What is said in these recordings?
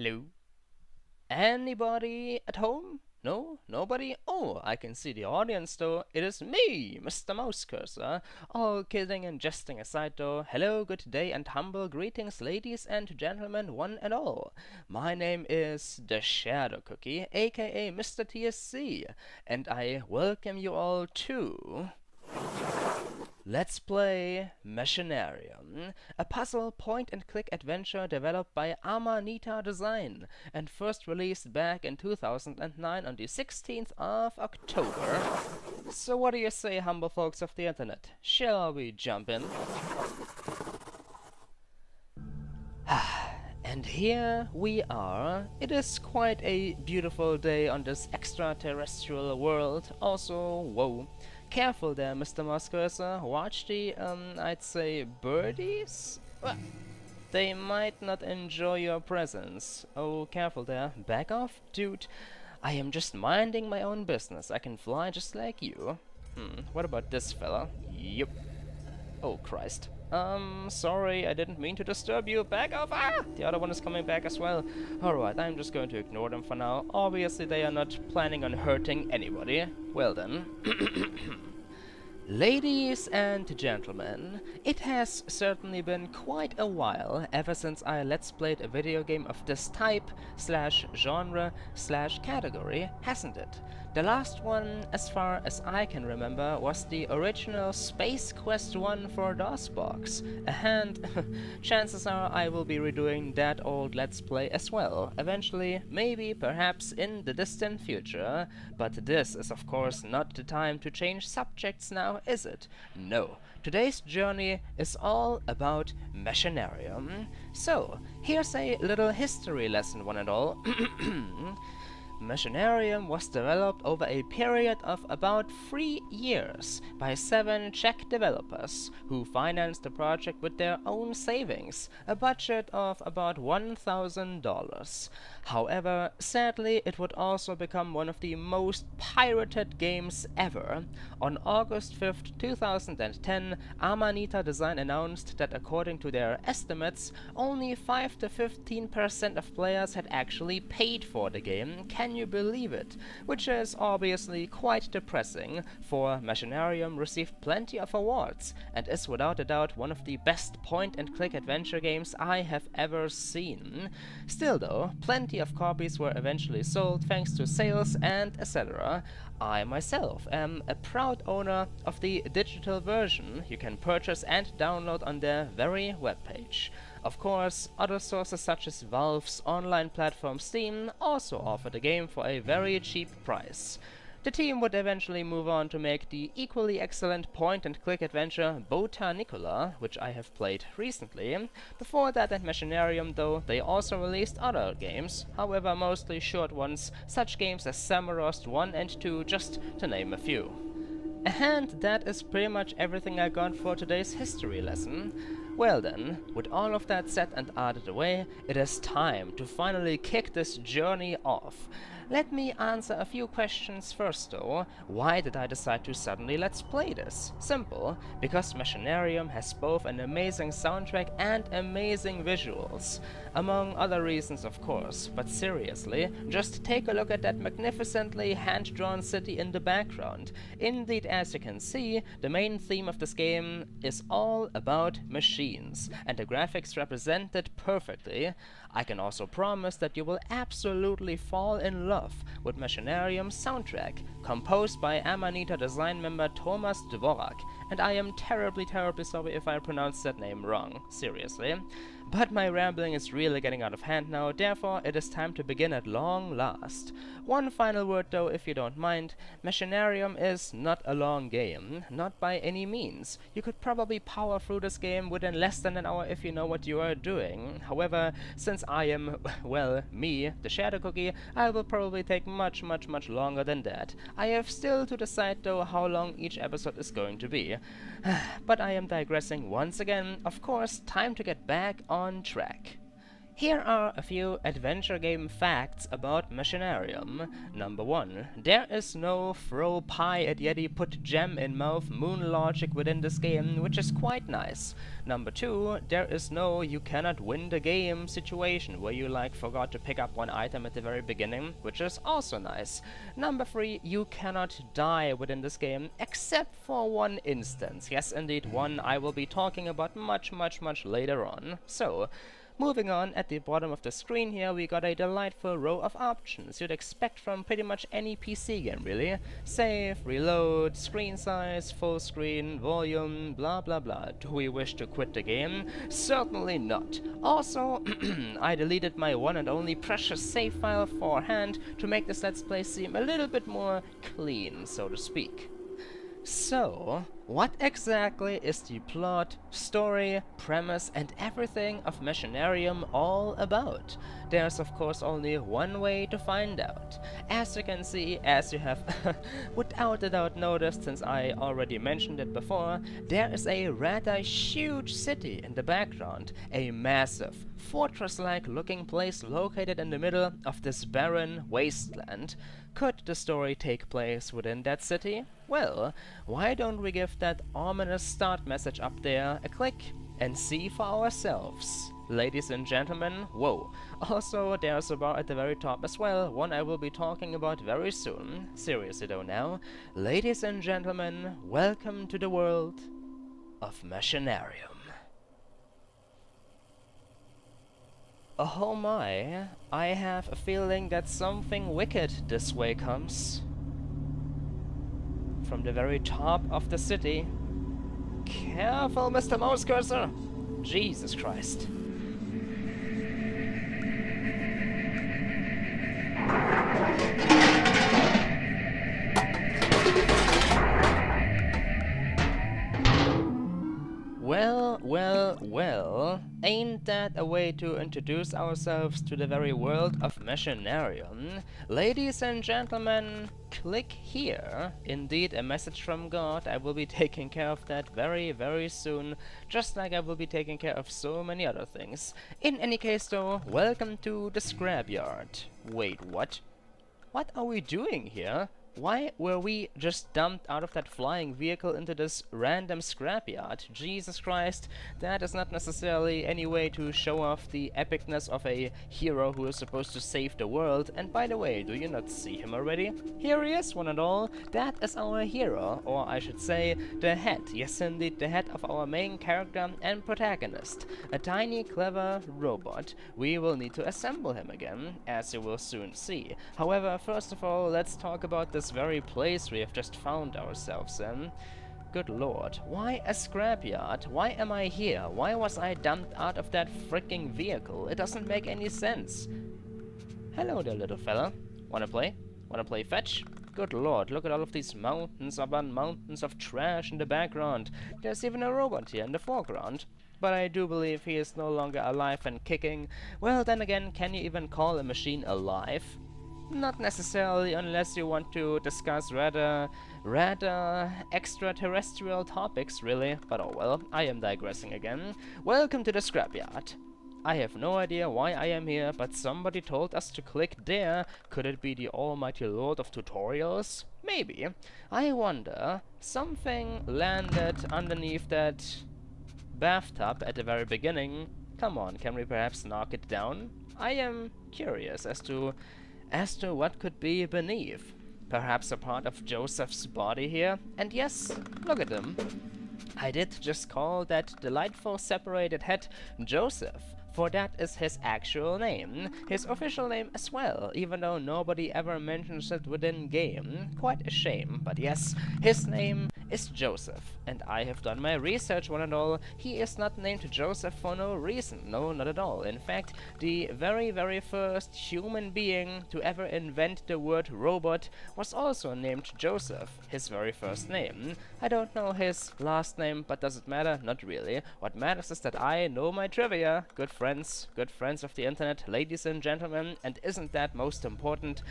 Hello? Anybody at home? No? Nobody? Oh, I can see the audience though. It is me, Mr. Mouse Cursor. All kidding and jesting aside though, hello, good day and humble greetings ladies and gentlemen one and all. My name is TheShadowCookie, aka Mr. TSC, and I welcome you all to... Let's play Machinarium, a puzzle point-and-click adventure developed by Amanita Design and first released back in 2009 on the 16th of October. So what do you say, humble folks of the internet? Shall we jump in? And here we are. It is quite a beautiful day on this extraterrestrial world. Also, whoa. Careful there, Mr. Muscursor. Watch the, I'd say, birdies? Well, they might not enjoy your presence. Oh, careful there. Back off, dude. I am just minding my own business. I can fly just like you. What about this fella? Yup. Oh, Christ. Sorry, I didn't mean to disturb you. Back off! Ah! The other one is coming back as well. Alright, I'm just going to ignore them for now. Obviously, they are not planning on hurting anybody. Well then. Ladies and gentlemen, it has certainly been quite a while ever since I let's played a video game of this type, /genre, /category, hasn't it? The last one, as far as I can remember, was the original Space Quest 1 for DOSBox, and chances are I will be redoing that old Let's Play as well, eventually, maybe, perhaps in the distant future, but this is of course not the time to change subjects now, is it? No. Today's journey is all about Machinarium. So, here's a little history lesson one and all. Machinarium was developed over a period of about 3 years by 7 Czech developers who financed the project with their own savings, a budget of about $1,000. However, sadly, it would also become one of the most pirated games ever. On August 5th, 2010, Amanita Design announced that according to their estimates, only 5 to 15% of players had actually paid for the game. Can you believe it? Which is obviously quite depressing, for Machinarium received plenty of awards and is without a doubt one of the best point-and-click adventure games I have ever seen. Still though, plenty of copies were eventually sold thanks to sales and etc. I myself am a proud owner of the digital version you can purchase and download on their very webpage. Of course, other sources such as Valve's online platform Steam also offer the game for a very cheap price. The team would eventually move on to make the equally excellent point-and-click adventure Botanicola, which I have played recently. Before that and Machinarium though, they also released other games, however mostly short ones, such games as Samorost 1 and 2, just to name a few. And that is pretty much everything I got for today's history lesson. Well then, with all of that said and out of the way, it is time to finally kick this journey off. Let me answer a few questions first though. Why did I decide to suddenly let's play this? Simple, because Machinarium has both an amazing soundtrack and amazing visuals. Among other reasons of course, but seriously, just take a look at that magnificently hand-drawn city in the background. Indeed, as you can see, the main theme of this game is all about machines, and the graphics represent it perfectly. I can also promise that you will absolutely fall in love with Machinarium's soundtrack, composed by Amanita Design member Thomas Dvorak, and I am terribly sorry if I pronounced that name wrong, seriously. But my rambling is really getting out of hand now, therefore it is time to begin at long last. One final word though, if you don't mind. Machinarium is not a long game, not by any means. You could probably power through this game within less than an hour if you know what you are doing. However, since I am, well, me, the TheShadowCookie, I will probably take much longer than that. I have still to decide though how long each episode is going to be. But I am digressing once again. Of course, time to get back on track. Here are a few adventure game facts about Machinarium. Number 1. There is no throw pie at Yeti, put gem in mouth moon logic within this game, which is quite nice. Number 2. There is no you cannot win the game situation, where you like forgot to pick up one item at the very beginning, which is also nice. Number 3. You cannot die within this game, except for one instance. Yes, indeed, one I will be talking about much later on. So, moving on, at the bottom of the screen here we got a delightful row of options you'd expect from pretty much any PC game, really. Save, reload, screen size, full screen, volume, blah blah blah. Do we wish to quit the game? Certainly not. Also, I deleted my one and only precious save file for hand to make this Let's Play seem a little bit more clean, so to speak. So, what exactly is the plot, story, premise and everything of Machinarium all about? There's of course only one way to find out. As you can see, as you have without a doubt noticed since I already mentioned it before, there is a rather huge city in the background, a massive, fortress-like looking place located in the middle of this barren wasteland. Could the story take place within that city? Well, why don't we give that ominous start message up there a click and see for ourselves. Ladies and gentlemen, whoa. Also, there's a bar at the very top as well, one I will be talking about very soon. Seriously though now, ladies and gentlemen, welcome to the world of Machinarium. Oh my, I have a feeling that something wicked this way comes. From the very top of the city. Careful, Mr. Mouse Cursor! Jesus Christ. Well, ain't that a way to introduce ourselves to the very world of Machinarium? Ladies and gentlemen, click here. Indeed, a message from God. I will be taking care of that very soon, just like I will be taking care of so many other things. In any case though, welcome to the scrapyard. Wait, what? What are we doing here? Why were we just dumped out of that flying vehicle into this random scrapyard? Jesus Christ, that is not necessarily any way to show off the epicness of a hero who is supposed to save the world. And by the way, do you not see him already? Here he is, one and all. That is our hero, or I should say, the head. Yes, indeed, the head of our main character and protagonist. A tiny, clever robot. We will need to assemble him again, as you will soon see. However, first of all, let's talk about this very place we have just found ourselves in. Good lord, why a scrapyard? Why am I here? Why was I dumped out of that freaking vehicle? It doesn't make any sense. Hello there, little fella. Wanna play? Wanna play fetch? Good lord, look at all of these mountains upon mountains of trash in the background. There's even a robot here in the foreground. But I do believe he is no longer alive and kicking. Well, then again, can you even call a machine alive? Not necessarily, unless you want to discuss rather extraterrestrial topics, really. But oh well, I am digressing again. Welcome to the scrapyard. I have no idea why I am here, but somebody told us to click there. Could it be the almighty lord of tutorials? Maybe. I wonder. Something landed underneath that bathtub at the very beginning. Come on, can we perhaps knock it down? I am curious as to what could be beneath. Perhaps a part of Joseph's body here? And yes, look at him. I did just call that delightful separated head Joseph, for that is his actual name. His official name as well, even though nobody ever mentions it within game. Quite a shame, but yes, his name is Joseph. And I have done my research, one and all. He is not named Joseph for no reason. No, not at all. In fact, the very first human being to ever invent the word robot was also named Joseph, his very first name. I don't know his last name, but does it matter? Not really. What matters is that I know my trivia. Good friends of the internet, ladies and gentlemen, and isn't that most important?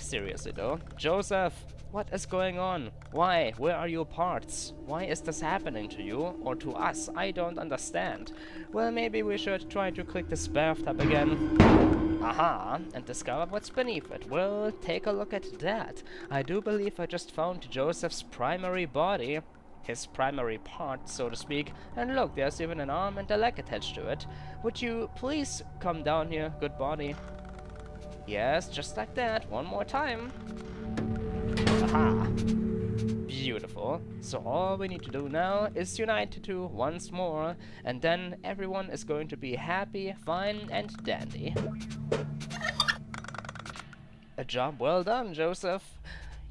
Seriously though, Joseph, What is going on? Why? Where are your parts? Why is this happening to you? Or to us? I don't understand. Well, maybe we should try to click this bathtub again. Aha! And discover what's beneath it. Well, take a look at that. I do believe I just found Joseph's primary body. His primary part, so to speak. And look, there's even an arm and a leg attached to it. Would you please come down here, good body? Yes, just like that. One more time. Aha! Beautiful. So all we need to do now is unite the two once more, and then everyone is going to be happy, fine, and dandy. A job well done, Joseph.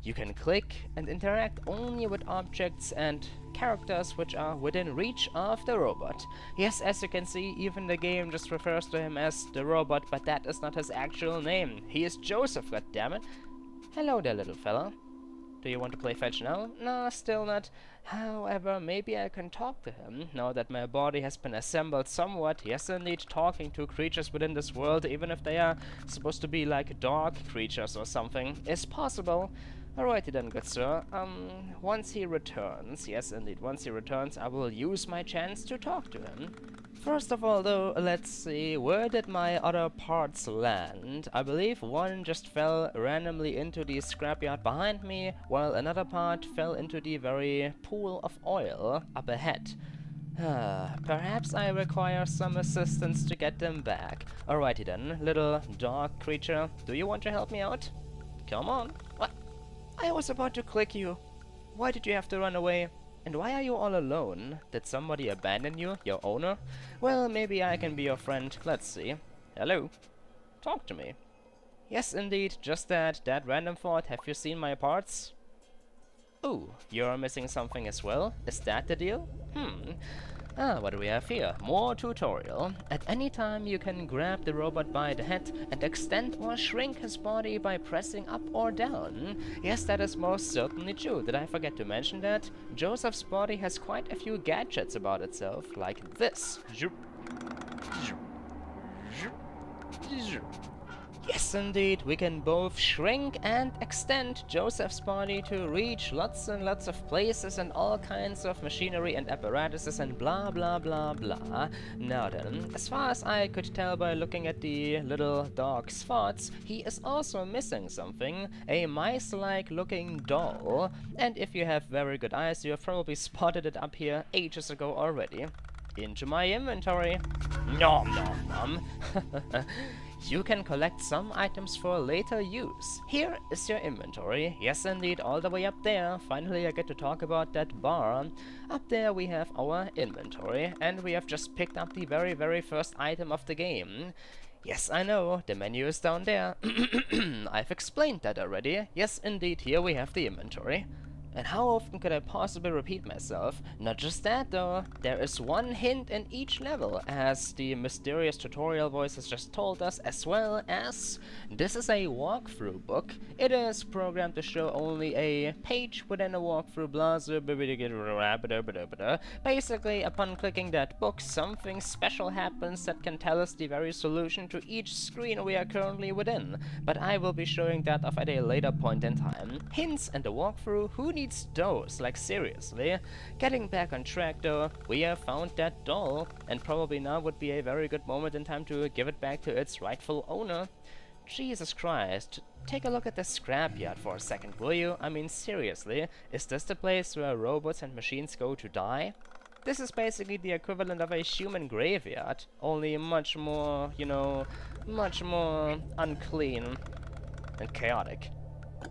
You can click and interact only with objects and characters which are within reach of the robot. Yes, as you can see, even the game just refers to him as the robot, but that is not his actual name. He is Joseph, goddammit. Hello there, little fella. Do you want to play fetch now? No, still not. However, maybe I can talk to him, now that my body has been assembled somewhat. Yes, indeed, talking to creatures within this world, even if they are supposed to be like dog creatures or something, is possible. Alrighty then, good sir. Once he returns, yes indeed, once he returns, I will use my chance to talk to him. First of all though, let's see, where did my other parts land? I believe one just fell randomly into the scrapyard behind me, while another part fell into the very pool of oil up ahead. Perhaps I require some assistance to get them back. Alrighty then, little dog creature, do you want to help me out? Come on. What? I was about to click you. Why did you have to run away? And why are you all alone? Did somebody abandon you, your owner? Well, maybe I can be your friend. Let's see. Hello? Talk to me. Yes, indeed, just that random thought. Have you seen my parts? Ooh, you're missing something as well? Is that the deal? What do we have here? More tutorial. At any time you can grab the robot by the head and extend or shrink his body by pressing up or down. Yes, that is most certainly true. Did I forget to mention that? Joseph's body has quite a few gadgets about itself, like this. Yes, indeed, we can both shrink and extend Joseph's body to reach lots and lots of places and all kinds of machinery and apparatuses and blah blah blah blah. Now then, as far as I could tell by looking at the little dog's thoughts, he is also missing something, a mice-like looking doll, and if you have very good eyes, you have probably spotted it up here ages ago already. Into my inventory. Nom nom nom. You can collect some items for later use. Here is your inventory. Yes, indeed, all the way up there. Finally, I get to talk about that bar. Up there we have our inventory, and we have just picked up the very first item of the game. Yes, I know, the menu is down there. I've explained that already. Yes, indeed, here we have the inventory. And how often could I possibly repeat myself? Not just that though, there is one hint in each level, as the mysterious tutorial voice has just told us, as well as this is a walkthrough book. It is programmed to show only a page within a walkthrough, basically, upon clicking that book, something special happens that can tell us the very solution to each screen we are currently within. But I will be showing that off at a later point in time. Hints and the walkthrough, who needs those? Like seriously? Getting back on track though, we have found that doll, and probably now would be a very good moment in time to give it back to its rightful owner. Jesus Christ, take a look at the scrapyard for a second, will you? I mean seriously, is this the place where robots and machines go to die? This is basically the equivalent of a human graveyard, only much more, you know, much more unclean and chaotic.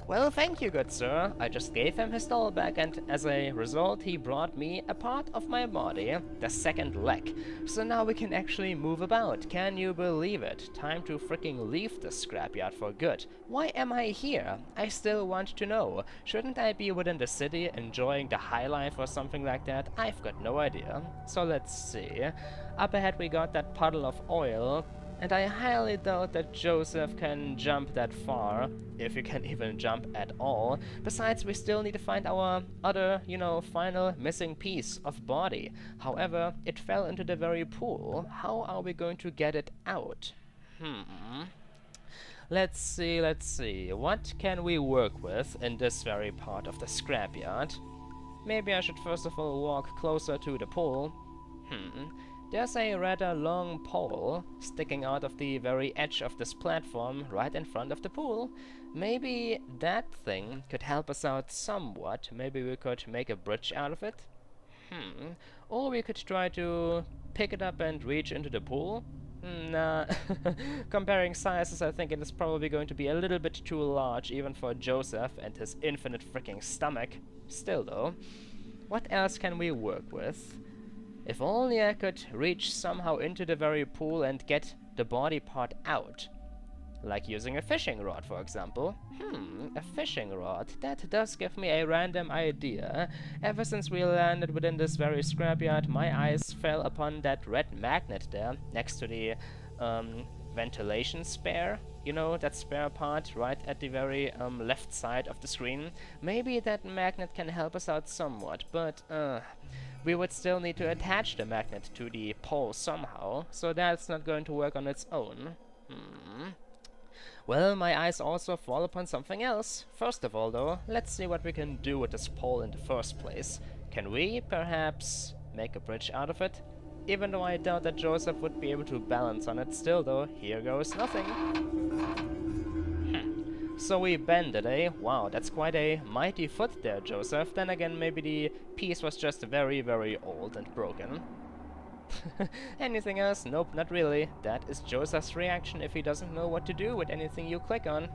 Well, thank you, good sir. I just gave him his doll back, and as a result, he brought me a part of my body, the second leg. So now we can actually move about. Can you believe it? Time to freaking leave the scrapyard for good. Why am I here? I still want to know. Shouldn't I be within the city, enjoying the high life or something like that? I've got no idea. So let's see. Up ahead we got that puddle of oil. And I highly doubt that Joseph can jump that far, if he can even jump at all. Besides, we still need to find our other, you know, final missing piece of body. However, it fell into the very pool. How are we going to get it out? Let's see. What can we work with in this very part of the scrapyard? Maybe I should first of all walk closer to the pool. There's a rather long pole sticking out of the very edge of this platform right in front of the pool. Maybe that thing could help us out somewhat. Maybe we could make a bridge out of it. Or we could try to pick it up and reach into the pool. Nah, comparing sizes, I think it is probably going to be a little bit too large even for Joseph and his infinite freaking stomach. Still though, what else can we work with? If only I could reach somehow into the very pool and get the body part out. Like using a fishing rod, for example. A fishing rod. That does give me a random idea. Ever since we landed within this very scrapyard, my eyes fell upon that red magnet there, next to the ventilation spare. You know, that spare part right at the very left side of the screen. Maybe that magnet can help us out somewhat, but we would still need to attach the magnet to the pole somehow, so that's not going to work on its own. Well, my eyes also fall upon something else. First of all though, let's see what we can do with this pole in the first place. Can we perhaps make a bridge out of it? Even though I doubt that Joseph would be able to balance on it, still though, here goes nothing. So we bend it, eh? Wow, that's quite a mighty foot there, Joseph. Then again, maybe the piece was just very, very old and broken. Anything else? Nope, not really. That is Joseph's reaction if he doesn't know what to do with anything you click on.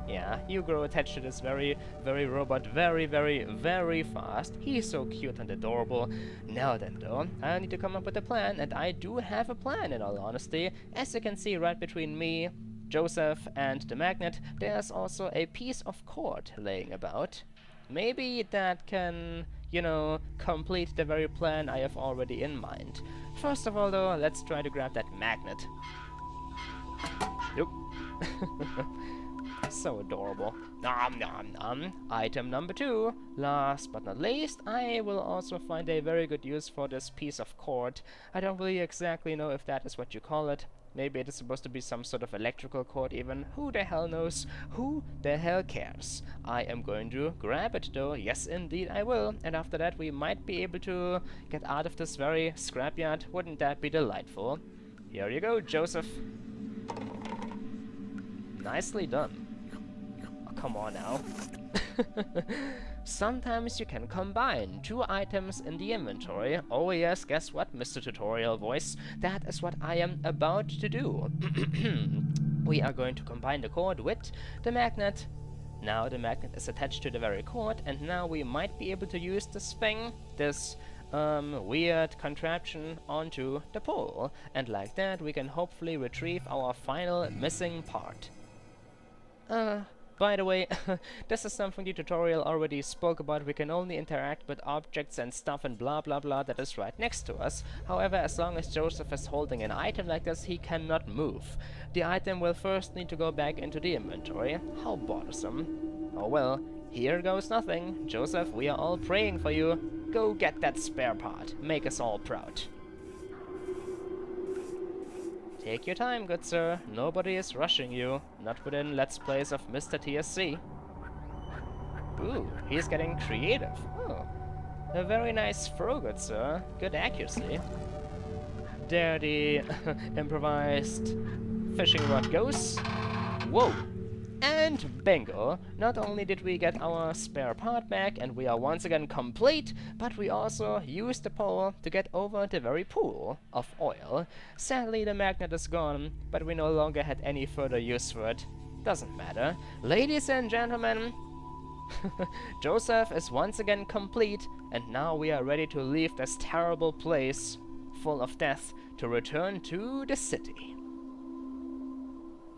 Yeah, you grow attached to this very, very robot very, very, very fast. He's so cute and adorable. Now then though, I need to come up with a plan, and I do have a plan in all honesty. As you can see right between me, Joseph, and the magnet, there's also a piece of cord laying about. Maybe that can, you know, complete the very plan I have already in mind. First of all though, let's try to grab that magnet. Nope. So adorable. Nom nom nom. Item number 2. Last but not least, I will also find a very good use for this piece of cord. I don't really exactly know if that is what you call it. Maybe it is supposed to be some sort of electrical cord even. Who the hell knows? Who the hell cares? I am going to grab it though. Yes, indeed I will. And after that we might be able to get out of this very scrapyard. Wouldn't that be delightful? Here you go, Joseph. Nicely done. Oh, come on now. Sometimes you can combine 2 items in the inventory. Oh yes, guess what, Mr. Tutorial Voice? That is what I am about to do. We are going to combine the cord with the magnet. Now the magnet is attached to the very cord, and now we might be able to use this thing, this weird contraption, onto the pole. And like that we can hopefully retrieve our final missing part. By the way, this is something the tutorial already spoke about. We can only interact with objects and stuff and blah blah blah that is right next to us. However, as long as Joseph is holding an item like this, he cannot move. The item will first need to go back into the inventory. How bothersome. Oh well, here goes nothing. Joseph, we are all praying for you. Go get that spare part. Make us all proud. Take your time, good sir. Nobody is rushing you. Not within Let's Plays of Mr. TSC. Ooh, he's getting creative. Oh, a very nice throw, good sir. Good accuracy. There the improvised fishing rod goes. Whoa! And bingo! Not only did we get our spare part back and we are once again complete, but we also used the pole to get over the very pool of oil. Sadly the magnet is gone, but we no longer had any further use for it. Doesn't matter. Ladies and gentlemen, Joseph is once again complete, and now we are ready to leave this terrible place full of death to return to the city.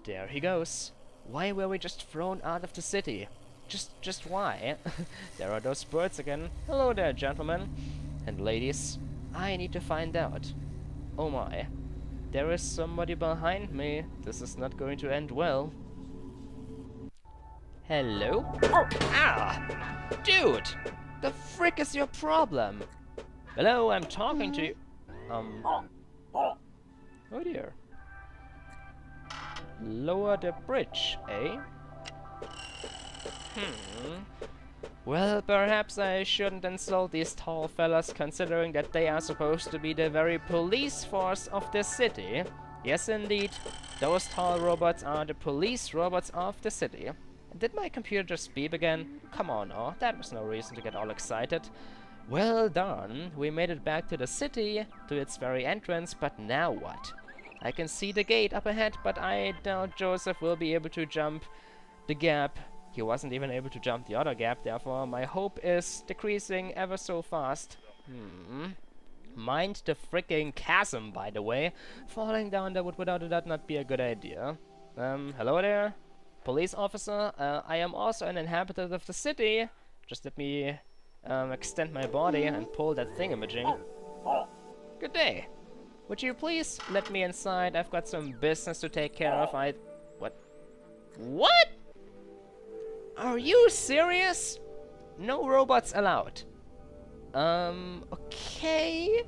There he goes. Why were we just thrown out of the city? Just why? There are those birds again. Hello there, gentlemen and ladies. I need to find out. Oh my. There is somebody behind me. This is not going to end well. Hello? Oh, ah! Dude! The frick is your problem? Hello, I'm talking to you. Oh dear. Lower the bridge, eh? Well, perhaps I shouldn't insult these tall fellas, considering that they are supposed to be the very police force of the city. Yes, indeed, those tall robots are the police robots of the city. Did my computer just beep again? Come on, oh, that was no reason to get all excited. Well done, we made it back to the city, to its very entrance, but now what? I can see the gate up ahead, but I doubt Joseph will be able to jump the gap. He wasn't even able to jump the other gap, therefore my hope is decreasing ever so fast. Mind the freaking chasm, by the way. Falling down there would without a doubt not be a good idea. Hello there, police officer. I am also an inhabitant of the city. Just let me extend my body and pull that thingamajig. Good day. Would you please let me inside? I've got some business to take care of. What? Are you serious? No robots allowed. Okay.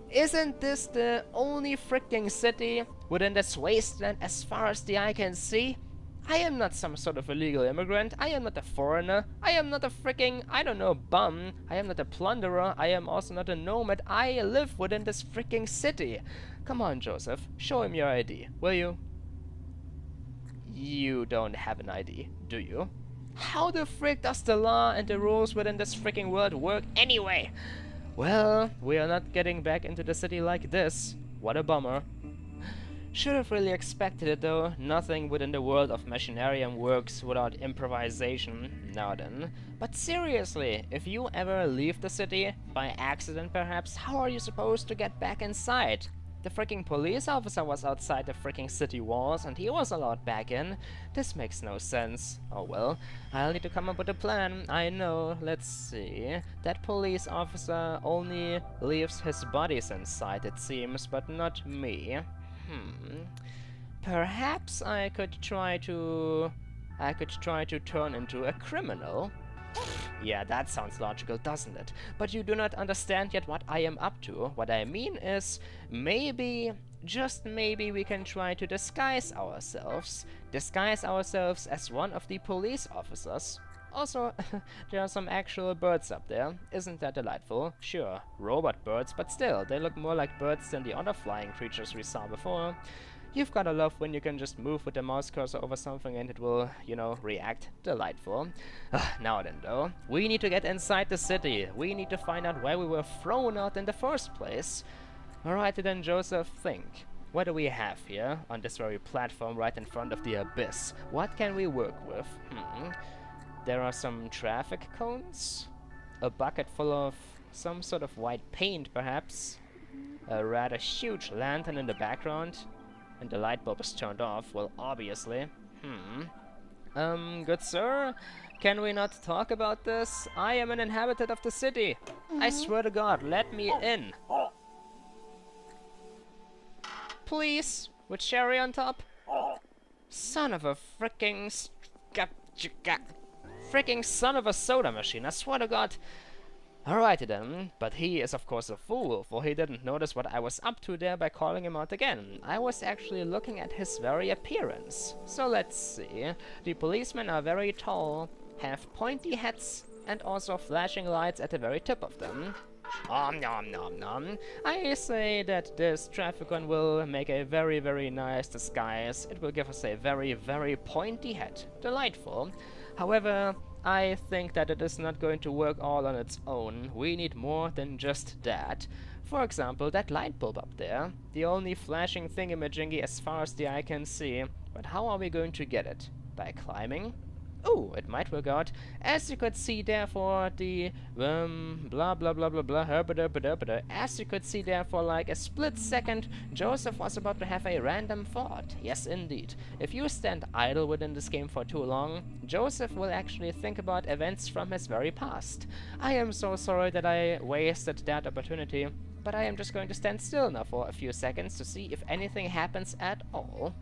Isn't this the only freaking city within this wasteland as far as the eye can see? I am not some sort of illegal immigrant. I am not a foreigner. I am not a freaking, I don't know, bum. I am not a plunderer. I am also not a nomad. I live within this freaking city. Come on, Joseph. Show him your ID, will you? You don't have an ID, do you? How the frick does the law and the rules within this freaking world work anyway? Well, we are not getting back into the city like this. What a bummer. Should have really expected it though. Nothing within the world of Machinarium works without improvisation. Now then. But seriously, if you ever leave the city, by accident perhaps, how are you supposed to get back inside? The freaking police officer was outside the freaking city walls and he was allowed back in. This makes no sense. Oh well, I'll need to come up with a plan. I know, let's see. That police officer only leaves his bodies inside, it seems, but not me. Perhaps I could try to turn into a criminal. Yeah, that sounds logical, doesn't it? But you do not understand yet what I am up to. What I mean is, maybe, just maybe we can try to disguise ourselves. Disguise ourselves as one of the police officers. Also, there are some actual birds up there. Isn't that delightful? Sure, robot birds, but still, they look more like birds than the other flying creatures we saw before. You've gotta love when you can just move with the mouse cursor over something and it will, you know, react. Delightful. Now then, though, we need to get inside the city. We need to find out why we were thrown out in the first place. Alright then, Joseph, think. What do we have here on this very platform right in front of the abyss? What can we work with? There are some traffic cones, a bucket full of some sort of white paint, perhaps, a rather huge lantern in the background, and the light bulb is turned off, well, obviously. Good sir, can we not talk about this? I am an inhabitant of the city. I swear to God, let me in. Please, with cherry on top. Son of a freaking son of a soda machine, I swear to God. Alrighty then, but he is of course a fool, for he didn't notice what I was up to there by calling him out again. I was actually looking at his very appearance. So let's see. The policemen are very tall, have pointy hats, and also flashing lights at the very tip of them. Nom nom nom. I say that this trafficon will make a very, very nice disguise. It will give us a very, very pointy hat. Delightful. However, I think that it is not going to work all on its own. We need more than just that. For example, that light bulb up there. The only flashing thingamajiggy as far as the eye can see. But how are we going to get it? By climbing? Oh, it might work out. As you could see there for the blah blah blah blah blah as you could see there for like a split second, Joseph was about to have a random thought. Yes indeed. If you stand idle within this game for too long, Joseph will actually think about events from his very past. I am so sorry that I wasted that opportunity, but I am just going to stand still now for a few seconds to see if anything happens at all.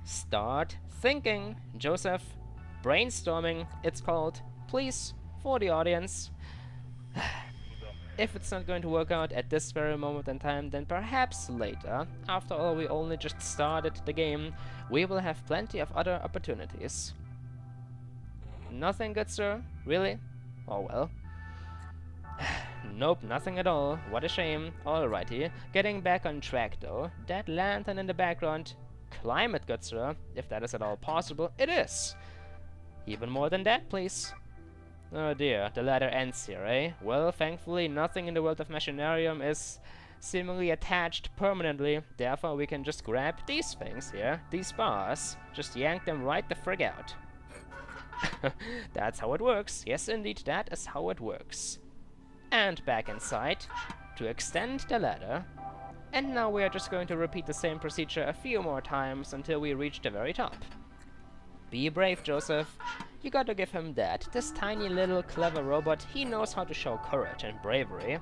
Start thinking, Joseph. Brainstorming, it's called. Please, for the audience. If it's not going to work out at this very moment in time, then perhaps later. After all, we only just started the game. We will have plenty of other opportunities. Nothing, good sir? Really? Oh well. Nope, nothing at all. What a shame. Alrighty. Getting back on track though. That lantern in the background. Climb it, good sir. If that is at all possible. It is! Even more than that, please. Oh dear, the ladder ends here, eh? Well, thankfully nothing in the world of Machinarium is seemingly attached permanently. Therefore we can just grab these things here. These bars. Just yank them right the frig out. That's how it works. Yes, indeed, that is how it works. And back inside to extend the ladder. And now we are just going to repeat the same procedure a few more times until we reach the very top. Be brave, Joseph. You gotta give him that. This tiny little clever robot, he knows how to show courage and bravery.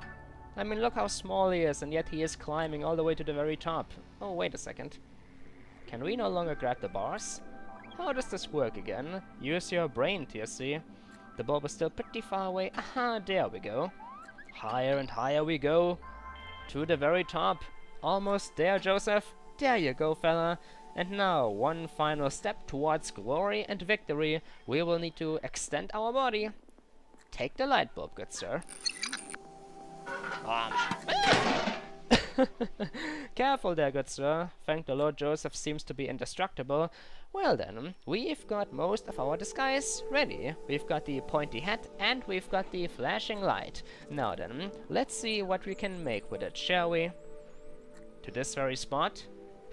I mean, look how small he is, and yet he is climbing all the way to the very top. Oh, wait a second. Can we no longer grab the bars? How does this work again? Use your brain, TSC. The bulb is still pretty far away. Aha, there we go. Higher and higher we go. To the very top. Almost there, Joseph. There you go, fella. And now, one final step towards glory and victory. We will need to extend our body. Take the light bulb, good sir. Careful there, good sir. Thank the Lord, Joseph seems to be indestructible. Well then, we've got most of our disguise ready. We've got the pointy hat and we've got the flashing light. Now then, let's see what we can make with it, shall we? To this very spot.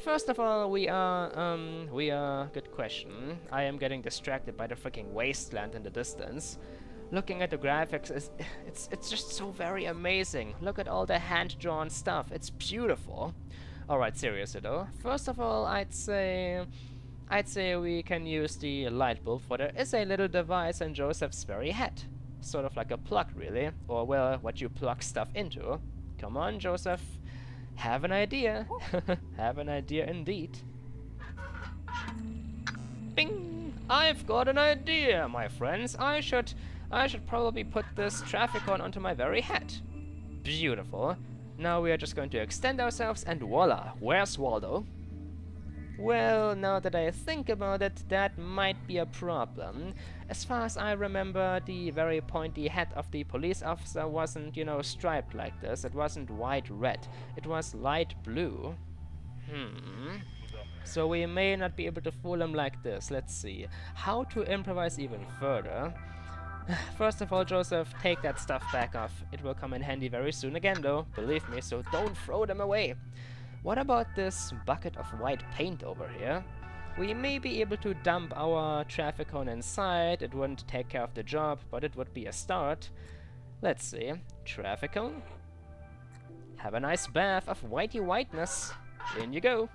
First of all, we are... Good question. I am getting distracted by the freaking wasteland in the distance. Looking at the graphics, it's just so very amazing. Look at all the hand-drawn stuff. It's beautiful. Alright, seriously though. First of all, I'd say we can use the light bulb, for there is a little device in Joseph's very head. Sort of like a plug, really. Or, well, what you plug stuff into. Come on, Joseph. Have an idea. Have an idea indeed. Bing! I've got an idea, my friends. I should probably put this traffic cone onto my very head. Beautiful. Now we are just going to extend ourselves and voila, where's Waldo? Well, now that I think about it, that might be a problem. As far as I remember, the very pointy hat of the police officer wasn't, you know, striped like this. It wasn't white-red. It was light blue. So we may not be able to fool him like this. Let's see. How to improvise even further. First of all, Joseph, take that stuff back off. It will come in handy very soon again, though. Believe me, so don't throw them away. What about this bucket of white paint over here? We may be able to dump our traffic cone inside. It wouldn't take care of the job, but it would be a start. Let's see. Traffic cone. Have a nice bath of whitey whiteness. In you go.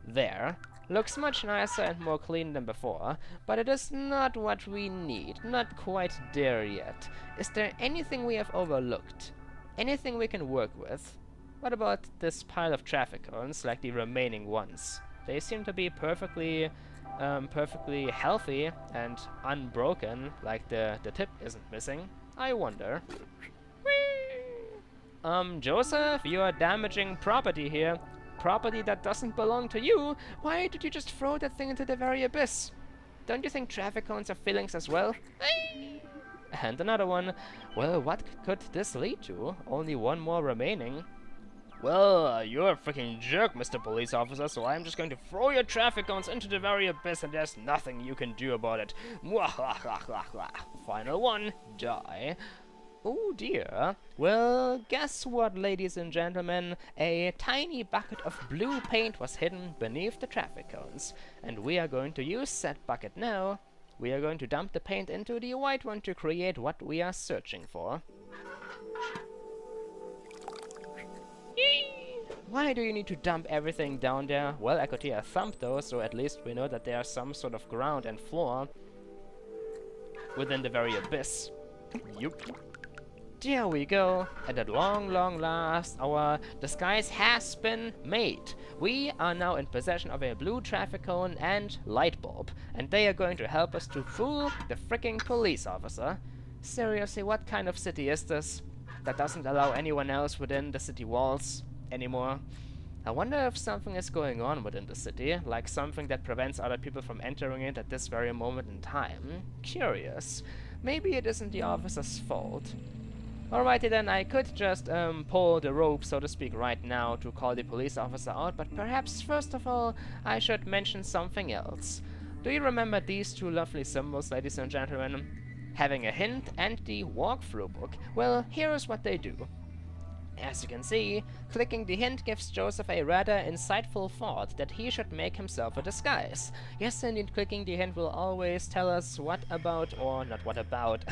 There. Looks much nicer and more clean than before, but it is not what we need. Not quite there yet. Is there anything we have overlooked? Anything we can work with? What about this pile of traffic cones, like the remaining ones? They seem to be perfectly healthy and unbroken, like the tip isn't missing. I wonder. Whee! Joseph, you are damaging property here. Property that doesn't belong to you. Why did you just throw that thing into the very abyss? Don't you think traffic cones have feelings as well? And another one. Well, what could this lead to? Only one more remaining. Well, you're a freaking jerk, Mr. Police Officer, so I'm just going to throw your traffic cones into the very abyss and there's nothing you can do about it. Final one. Die. Oh dear. Well, guess what, ladies and gentlemen? A tiny bucket of blue paint was hidden beneath the traffic cones. And we are going to use that bucket now. We are going to dump the paint into the white one to create what we are searching for. Why do you need to dump everything down there? Well, I could hear a thump though, so at least we know that there's some sort of ground and floor within the very abyss. Yup. There we go. And at long, long last, our disguise has been made. We are now in possession of a blue traffic cone and light bulb, and they are going to help us to fool the freaking police officer. Seriously, what kind of city is this? that doesn't allow anyone else within the city walls anymore. I wonder if something is going on within the city, like something that prevents other people from entering it at this very moment in time. Curious. Maybe it isn't the officer's fault. Alrighty then, I could just pull the rope, so to speak, right now to call the police officer out, but perhaps first of all I should mention something else. Do you remember these two lovely symbols, ladies and gentlemen? Having a hint and the walkthrough book. Well, here is what they do. As you can see, clicking the hint gives Joseph a rather insightful thought that he should make himself a disguise. Yes, indeed, clicking the hint will always tell us what about, or not what about,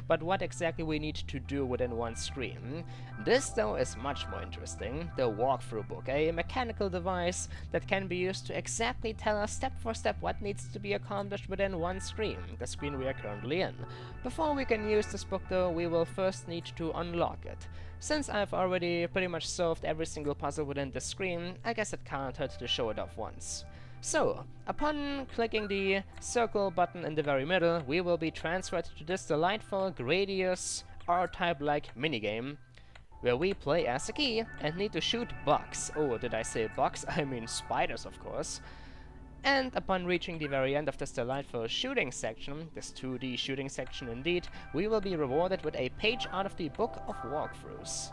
but what exactly we need to do within one screen. This, though, is much more interesting. The walkthrough book, a mechanical device that can be used to exactly tell us step for step what needs to be accomplished within one screen, the screen we are currently in. Before we can use this book, though, we will first need to unlock it. Since I've already pretty much solved every single puzzle within the screen, I guess it can't hurt to show it off once. So, upon clicking the circle button in the very middle, we will be transferred to this delightful, Gradius R-type-like minigame, where we play as a key and need to shoot bugs. Oh, did I say bugs? I mean spiders, of course. And upon reaching the very end of this delightful shooting section, this 2D shooting section indeed, we will be rewarded with a page out of the Book of Walkthroughs.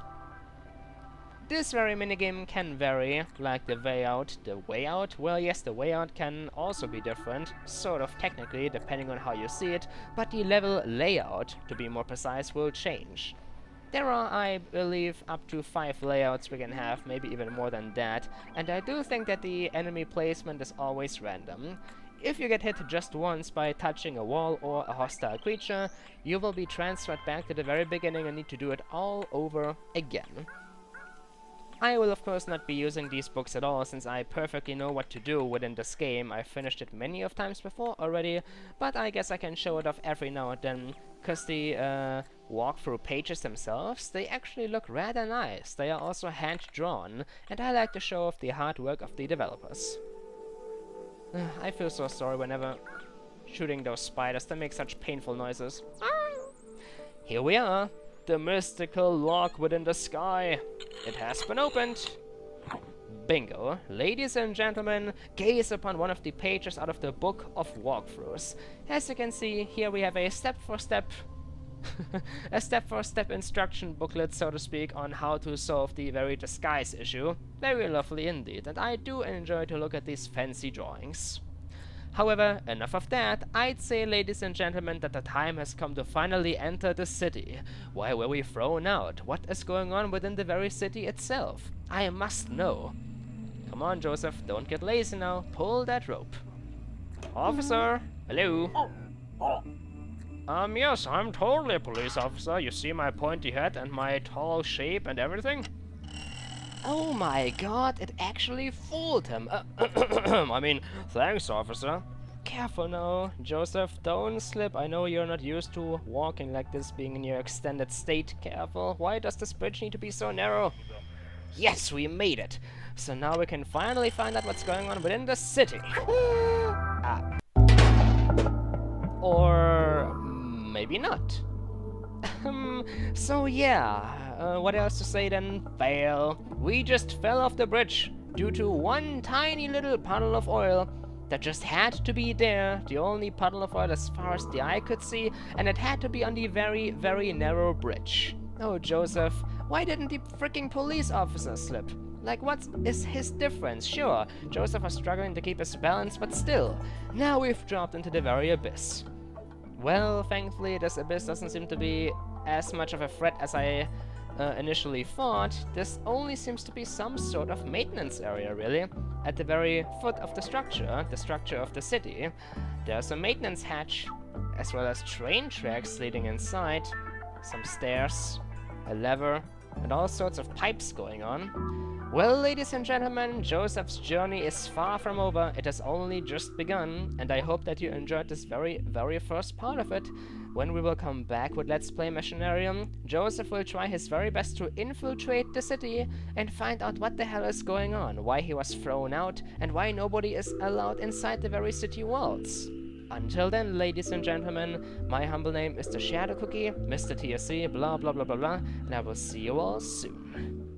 This very minigame can vary, like the way out. The way out? Well, yes, the way out can also be different, sort of technically, depending on how you see it, but the level layout, to be more precise, will change. There are, I believe, up to 5 layouts we can have, maybe even more than that, and I do think that the enemy placement is always random. If you get hit just once by touching a wall or a hostile creature, you will be transferred back to the very beginning and need to do it all over again. I will of course not be using these books at all, since I perfectly know what to do within this game. I've finished it many of times before already, but I guess I can show it off every now and then, because the walkthrough pages themselves, they actually look rather nice. They are also hand-drawn, and I like to show off the hard work of the developers. I feel so sorry whenever shooting those spiders. They make such painful noises. Here we are, the mystical lock within the sky. It has been opened. Bingo. Ladies and gentlemen, gaze upon one of the pages out of the Book of Walkthroughs. As you can see, here we have a step-for-step a step-for-step instruction booklet, so to speak, on how to solve the very disguise issue. Very lovely indeed, and I do enjoy to look at these fancy drawings. However, enough of that. I'd say, ladies and gentlemen, that the time has come to finally enter the city. Why were we thrown out? What is going on within the very city itself? I must know. Come on, Joseph, don't get lazy now. Pull that rope. Officer! Hello? Yes, I'm totally a police officer. You see my pointy head and my tall shape and everything? Oh my god, it actually fooled him. I mean, thanks, officer. Careful now, Joseph, don't slip. I know you're not used to walking like this, being in your extended state. Careful. Why does this bridge need to be so narrow? Yes, we made it. So now we can finally find out what's going on within the city. Or maybe not. So yeah, what else to say then? Fail. We just fell off the bridge due to one tiny little puddle of oil that just had to be there, the only puddle of oil as far as the eye could see, and it had to be on the very, very narrow bridge. Oh, Joseph, why didn't the freaking police officer slip? Like, what is his difference? Sure, Joseph was struggling to keep his balance, but still, now we've dropped into the very abyss. Well, thankfully, this abyss doesn't seem to be as much of a threat as I initially thought. This only seems to be some sort of maintenance area, really. At the very foot of the structure of the city, there's a maintenance hatch, as well as train tracks leading inside, some stairs, a lever, and all sorts of pipes going on. Well, ladies and gentlemen, Joseph's journey is far from over. It has only just begun, and I hope that you enjoyed this very, very first part of it. When we will come back with Let's Play Machinarium, Joseph will try his very best to infiltrate the city and find out what the hell is going on, why he was thrown out, and why nobody is allowed inside the very city walls. Until then, ladies and gentlemen, my humble name is TheShadowCookie, Mr. TSC, blah blah blah blah blah, and I will see you all soon.